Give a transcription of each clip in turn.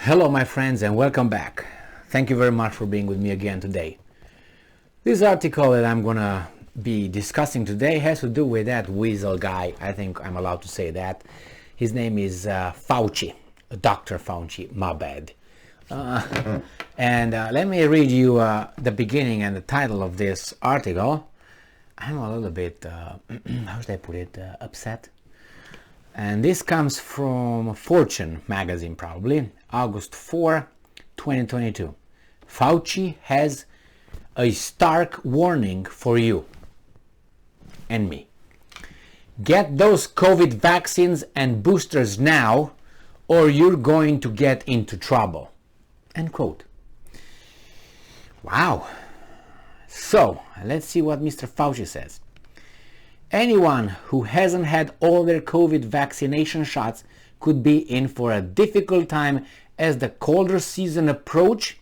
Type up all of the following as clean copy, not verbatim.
Hello my friends and welcome back. Thank you very much for being with me again today. This article that I'm gonna be discussing today has to do with that weasel guy. I think I'm allowed to say that. His name is Fauci, Dr. Fauci, my bad. Let me read you the beginning and the title of this article. I'm a little bit, how should I put it, upset. And this comes from Fortune magazine, probably, August 4, 2022. Fauci has a stark warning for you and me. Get those COVID vaccines and boosters now, or you're going to get into trouble. End quote. Wow. So, let's see what Mr. Fauci says. Anyone who hasn't had all their COVID vaccination shots could be in for a difficult time as the colder season approaches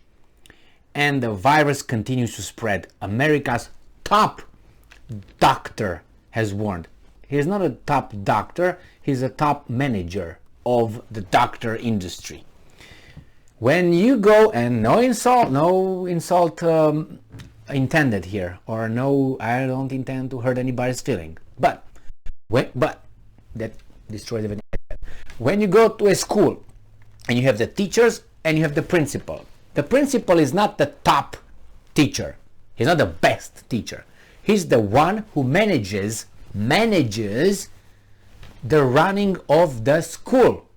and the virus continues to spread. America's top doctor has warned. He's not a top doctor, he's a top manager of the doctor industry. When you go, and no insult intended here, or no, I don't intend to hurt anybody's feeling, but that destroys everything. When you go to a school and you have the teachers and you have the principal is not the top teacher, he's not the best teacher, he's the one who manages the running of the school.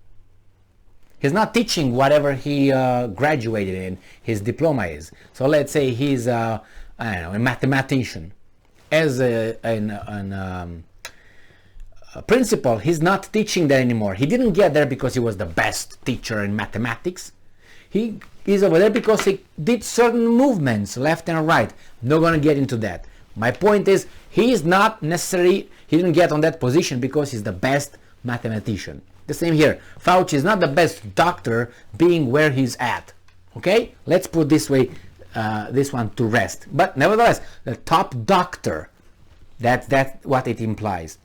He's not teaching whatever he graduated in, his diploma is. So let's say he's a mathematician. As a principal, he's not teaching that anymore. He didn't get there because he was the best teacher in mathematics. He is over there because he did certain movements left and right. Not going to get into that. My point is, he didn't get on that position because he's the best mathematician. The same here. Fauci is not the best doctor being where he's at. Okay? Let's put this way, this one to rest. But nevertheless, the top doctor, that's what it implies.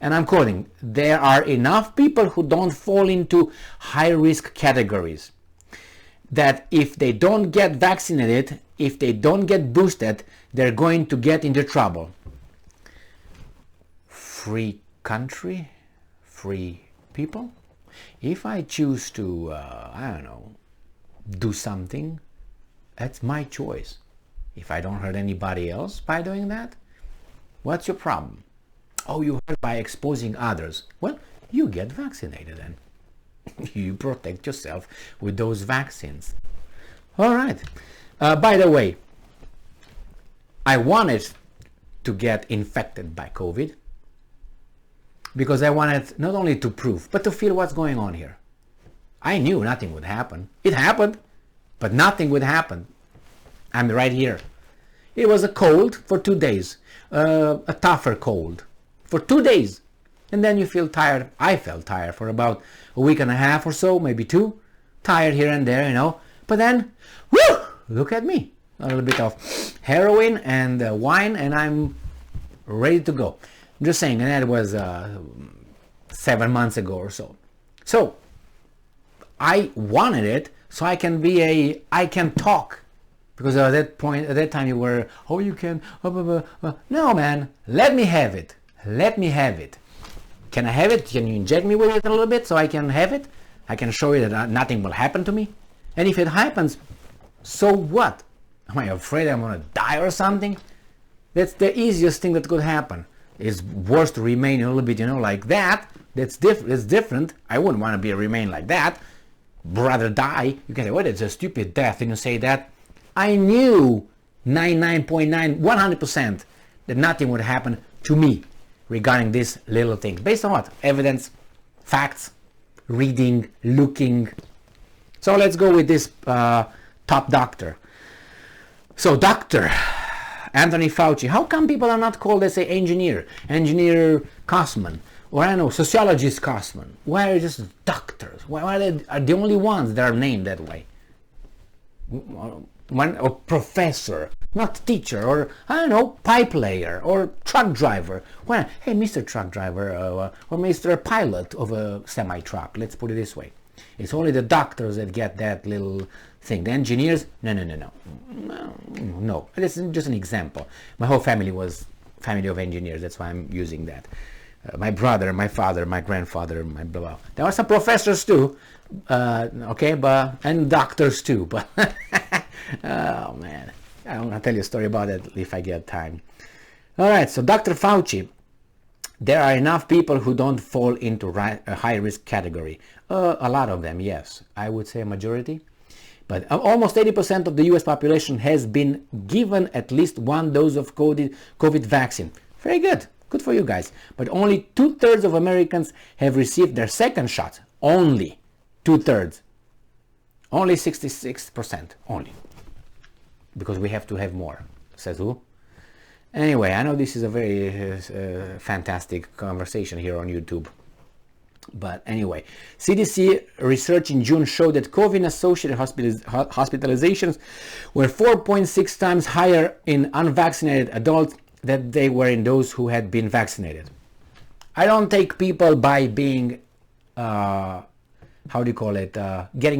And I'm quoting, there are enough people who don't fall into high-risk categories that if they don't get vaccinated, if they don't get boosted, they're going to get into trouble. Free country, free people. If I choose to, do something, that's my choice. If I don't hurt anybody else by doing that, what's your problem? Oh, you hurt by exposing others. Well, you get vaccinated then. You protect yourself with those vaccines. All right. By the way, I wanted to get infected by COVID because I wanted not only to prove, but to feel what's going on here. I knew nothing would happen. It happened, but nothing would happen. I'm right here. It was a cold for 2 days, a tougher cold for 2 days. And then you feel tired. I felt tired for about a week and a half or so, maybe 2. Tired here and there, But then, whoo, look at me. A little bit of heroin and wine, and I'm ready to go. I'm just saying, and that was 7 months ago or so. So, I wanted it so I can talk. Because at that time you were, oh, you can, no, man, let me have it. Let me have it. Can I have it? Can you inject me with it a little bit so I can have it? I can show you that nothing will happen to me. And if it happens, so what? Am I afraid I'm going to die or something? That's the easiest thing that could happen. It's worse to remain a little bit, like that. That's different. I wouldn't want to remain like that. Rather die. You can say, well, it's a stupid death. And you say that. I knew 99.9, 100% that nothing would happen to me regarding this little thing. Based on what? Evidence, facts, reading, looking. So let's go with this top doctor. So Dr. Anthony Fauci, how come people are not called, let's say, engineer Cosman, or sociologist Cosman? Why are just doctors? Why are they the only ones that are named that way? Or professor, not teacher, or pipe layer, or truck driver. Hey, Mr. Truck Driver, or Mr. Pilot of a semi-truck, let's put it this way. It's only the doctors that get that little thing. The engineers, no. This is just an example. My whole family was family of engineers. That's why I'm using that. My brother, my father, my grandfather, my blah blah. There are some professors too, okay, and doctors too. But oh man, I'm gonna tell you a story about it if I get time. All right, so Dr. Fauci. There are enough people who don't fall into a high-risk category. A lot of them, yes. I would say a majority. But almost 80% of the US population has been given at least one dose of COVID vaccine. Very good. Good for you guys. But only 2/3 of Americans have received their second shot. Only 2/3. Only 66%. Only. Because we have to have more. Says who? Anyway, I know this is a very fantastic conversation here on YouTube. But anyway, CDC research in June showed that COVID-associated hospitalizations were 4.6 times higher in unvaccinated adults than they were in those who had been vaccinated. I don't take people by being, getting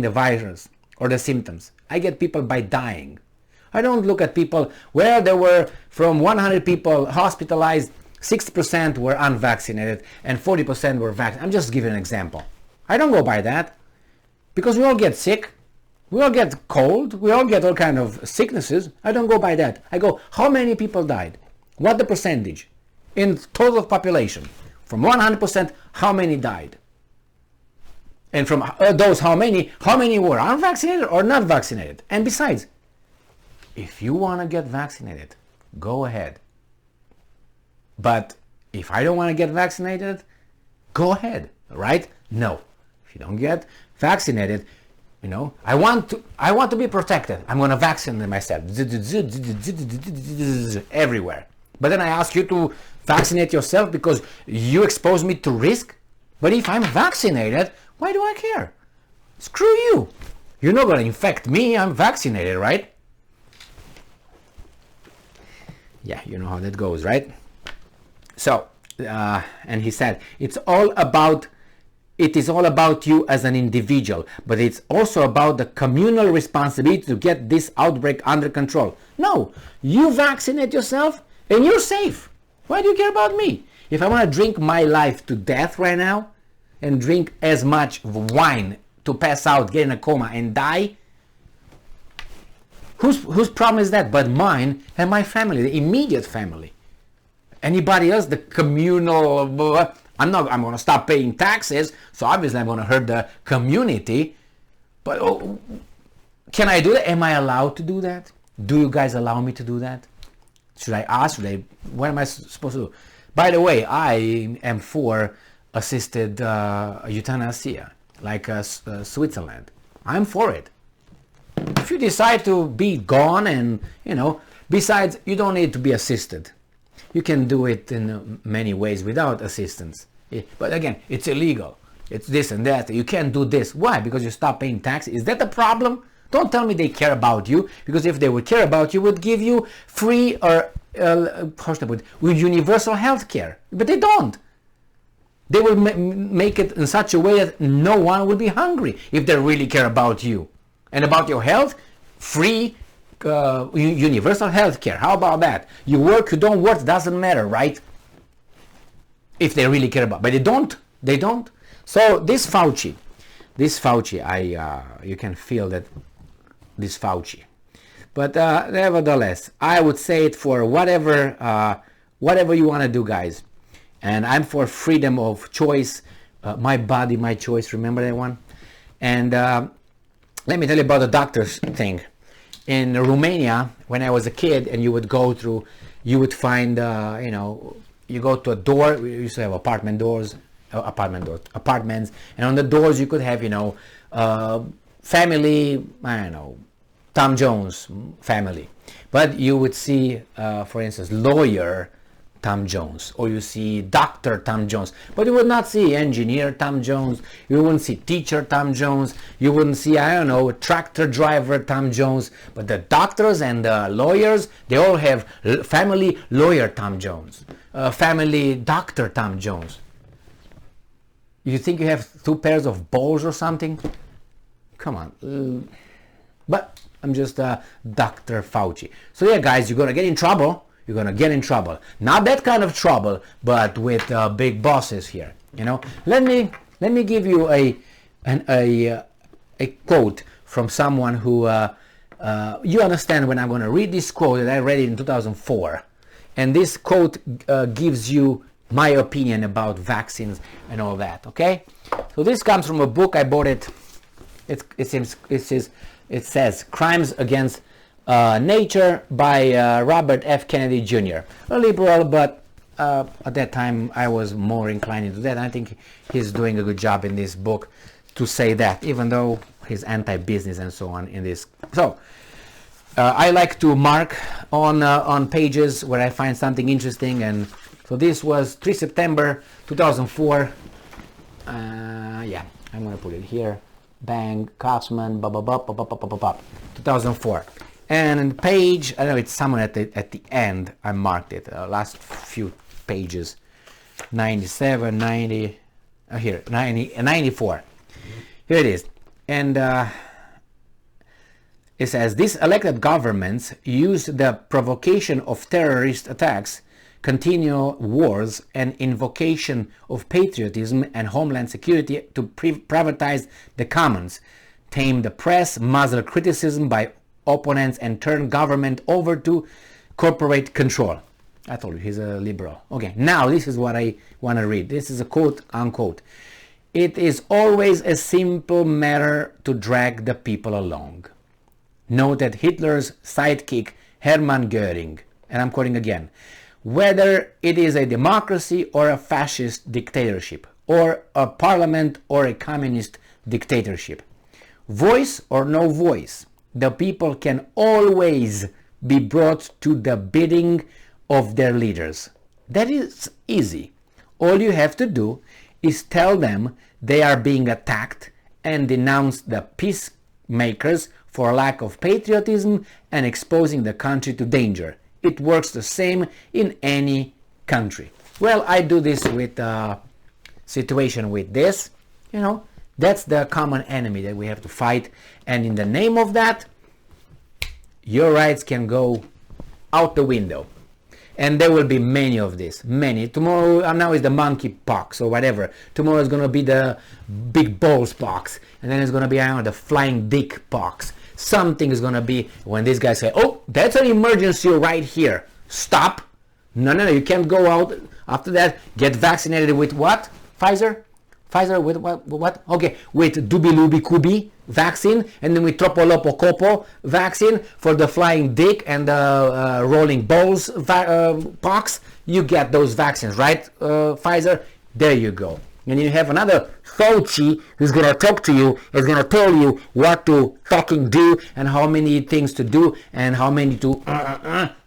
the virus or the symptoms. I get people by dying. I don't look at people where there were from 100 people hospitalized, 6% were unvaccinated and 40% were vaccinated. I'm just giving an example. I don't go by that because we all get sick. We all get cold. We all get all kind of sicknesses. I don't go by that. I go, how many people died? What the percentage in total population? From 100%, how many died? And from those, how many were unvaccinated or not vaccinated? And besides, if you want to get vaccinated, go ahead. But if I don't want to get vaccinated, go ahead, right? No. If you don't get vaccinated, I want to be protected. I'm going to vaccinate myself everywhere. But then I ask you to vaccinate yourself because you expose me to risk. But if I'm vaccinated, why do I care? Screw you. You're not going to infect me. I'm vaccinated, right? Yeah, you know how that goes, right? So, and he said, it is all about you as an individual, but it's also about the communal responsibility to get this outbreak under control. No, you vaccinate yourself and you're safe. Why do you care about me? If I want to drink my life to death right now and drink as much wine to pass out, get in a coma and die, whose problem is that but mine and my family, the immediate family? Anybody else, the communal, I'm going to stop paying taxes, so obviously I'm going to hurt the community. But can I do that? Am I allowed to do that? Do you guys allow me to do that? Should I ask? What am I supposed to do? By the way, I am for assisted euthanasia, like Switzerland. I'm for it. If you decide to be gone and, besides, you don't need to be assisted. You can do it in many ways without assistance. But again, it's illegal. It's this and that. You can't do this. Why? Because you stop paying taxes. Is that the problem? Don't tell me they care about you, because if they would care about you, would give you free or universal health care. But they don't. They will make it in such a way that no one will be hungry if they really care about you. And about your health, free universal health care. How about that? You work, you don't work, doesn't matter, right? If they really care about, but they don't. So this Fauci, you can feel that this Fauci. But nevertheless, I would say it for whatever you want to do, guys. And I'm for freedom of choice, my body, my choice. Remember that one? And let me tell you about the doctor's thing. In Romania, when I was a kid, and you would go through, you would find, you go to a door. We used to have apartments, and on the doors you could have, family, Tom Jones family. But you would see, for instance, lawyer Tom Jones, or you see Dr. Tom Jones, but you would not see engineer Tom Jones, you wouldn't see teacher Tom Jones, you wouldn't see, tractor driver Tom Jones, but the doctors and the lawyers, they all have family lawyer Tom Jones, family doctor Tom Jones. You think you have 2 pairs of balls or something? Come on. But I'm just Dr. Fauci. So yeah, guys, you're gonna get in trouble. You're gonna get in trouble. Not that kind of trouble, but with big bosses here. You know. Let me give you a quote from someone who you understand when I'm gonna read this quote that I read it in 2004, and this quote gives you my opinion about vaccines and all that. Okay. So this comes from a book. I bought it. It says Crimes Against Nature by Robert F. Kennedy Jr. A liberal, but at that time I was more inclined into that. I think he's doing a good job in this book to say that, even though he's anti-business and so on in this. So I like to mark on pages where I find something interesting, and so this was 3 September 2004. Yeah, I'm gonna put it here. Bang, Kaufman, 2004. And page, I know it's somewhere at the end, I marked it, last few pages, 97, 90, here, 90, 94. Here it is. And it says, these elected governments use the provocation of terrorist attacks, continual wars, and invocation of patriotism and homeland security to privatize the commons, tame the press, muzzle criticism by opponents, and turn government over to corporate control. I told you, he's a liberal. Okay, now this is what I want to read. This is a quote, unquote. It is always a simple matter to drag the people along. Noted Hitler's sidekick Hermann Göring, and I'm quoting again, whether it is a democracy or a fascist dictatorship, or a parliament or a communist dictatorship. Voice or no voice, the people can always be brought to the bidding of their leaders. That is easy. All you have to do is tell them they are being attacked and denounce the peacemakers for lack of patriotism and exposing the country to danger. It works the same in any country. Well, I do this with situation with this, you know, that's the common enemy that we have to fight. And in the name of that, your rights can go out the window. And there will be many of this, many. Tomorrow, now is the monkey pox or whatever. Tomorrow is going to be the big balls pox. And then it's going to be, I don't know, the flying dick pox. Something is going to be when these guys say, oh, that's an emergency right here. Stop. No, you can't go out. After that, get vaccinated with what? Pfizer? Pfizer with what? Okay, with Dubi-Lubi-Kubi vaccine, and then with Tropolopocopo vaccine for the flying dick and the rolling balls pox. You get those vaccines, right, Pfizer? There you go. And you have another Fauci who's going to talk to you, is going to tell you what to fucking do and how many things to do and how many to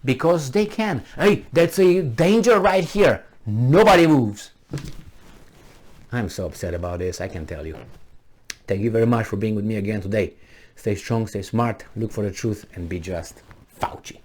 because they can. Hey, that's a danger right here. Nobody moves. I'm so upset about this, I can tell you. Thank you very much for being with me again today. Stay strong, stay smart, look for the truth, and be just. Fauci.